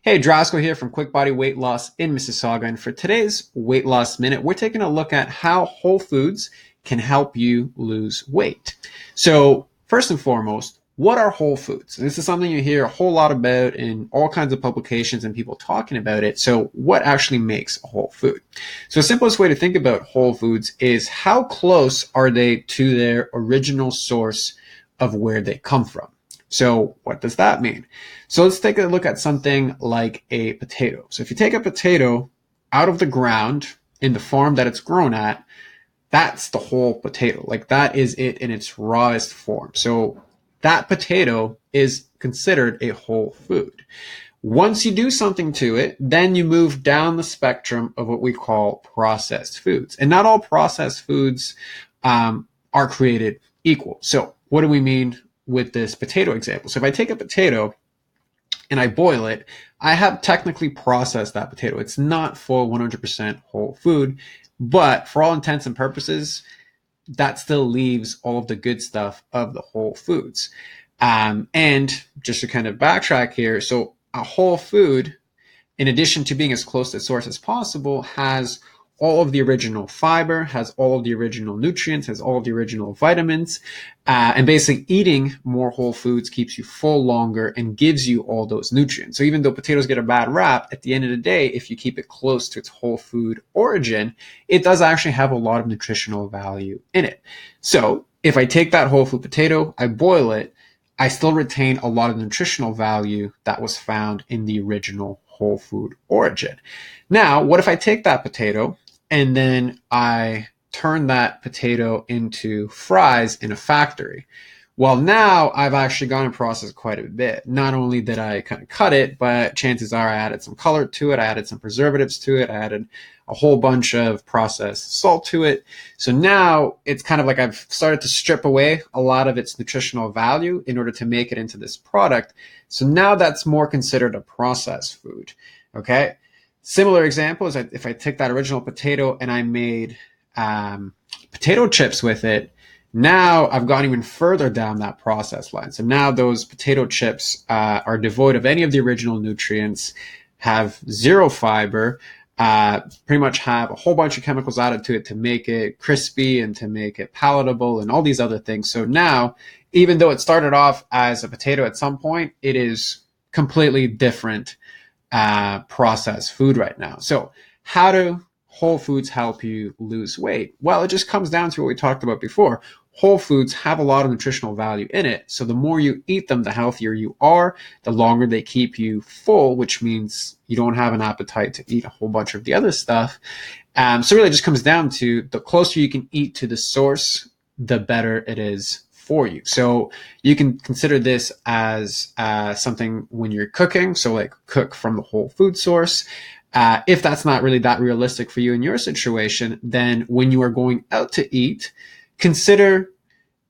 Hey, Drasco here from Quick Body Weight Loss in Mississauga. And for today's Weight Loss Minute, we're taking a look at how whole foods can help you lose weight. So first and foremost, what are whole foods? This is something you hear a whole lot about in all kinds of publications and people talking about it. So what actually makes a whole food? So the simplest way to think about whole foods is how close are they to their original source of where they come from? So what does that mean? So let's take a look at something like a potato. So if you take a potato out of the ground in the farm that it's grown at, that's the whole potato. Like that is it in its rawest form. So that potato is considered a whole food. Once you do something to it, then you move down the spectrum of what we call processed foods. And not all processed foods are created equal. So what do we mean with this potato example? So if I take a potato and I boil it, I have technically processed that potato. It's not full 100% whole food, but for all intents and purposes, that still leaves all of the good stuff of the whole foods. And just to kind of backtrack here, so a whole food, in addition to being as close to the source as possible, has all of the original fiber, has all of the original nutrients, has all of the original vitamins, and basically eating more whole foods keeps you full longer and gives you all those nutrients. So even though potatoes get a bad rap, at the end of the day, if you keep it close to its whole food origin, it does actually have a lot of nutritional value in it. So if I take that whole food potato, I boil it, I still retain a lot of nutritional value that was found in the original whole food origin. Now, what if I take that potato and then I turn that potato into fries in a factory? Well, now I've actually gone and processed quite a bit. Not only did I kind of cut it, but chances are I added some color to it. I added some preservatives to it. I added a whole bunch of processed salt to it. So now it's kind of like I've started to strip away a lot of its nutritional value in order to make it into this product. So now that's more considered a processed food. Okay. Similar example is if I take that original potato and I made potato chips with it, now I've gone even further down that process line. So now those potato chips are devoid of any of the original nutrients, have zero fiber, pretty much have a whole bunch of chemicals added to it to make it crispy and to make it palatable and all these other things. So now, even though it started off as a potato at some point, it is completely different processed food right now. So how do whole foods help you lose weight? Well, it just comes down to what we talked about before. Whole foods have a lot of nutritional value in it. So the more you eat them, the healthier you are, the longer they keep you full, which means you don't have an appetite to eat a whole bunch of the other stuff. So really it just comes down to the closer you can eat to the source, the better it is for you. So you can consider this as something when you're cooking. So like cook from the whole food source. If that's not really that realistic for you in your situation, then when you are going out to eat, consider,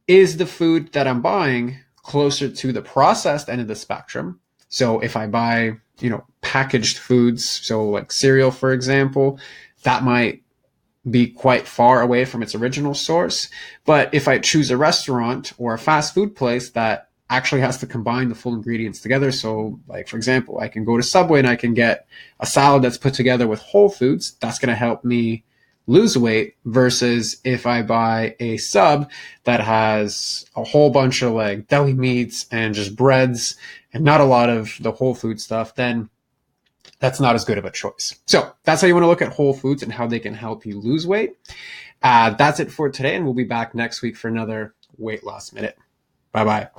is the food that I'm buying closer to the processed end of the spectrum? So if I buy, packaged foods, so like cereal, for example, that might be quite far away from its original source. But if I choose a restaurant or a fast food place that actually has to combine the full ingredients together. So like, for example, I can go to Subway and I can get a salad that's put together with whole foods. That's going to help me lose weight versus if I buy a sub that has a whole bunch of like deli meats and just breads and not a lot of the whole food stuff, then that's not as good of a choice. So that's how you want to look at whole foods and how they can help you lose weight. That's it for today. And we'll be back next week for another Weight Loss Minute. Bye-bye.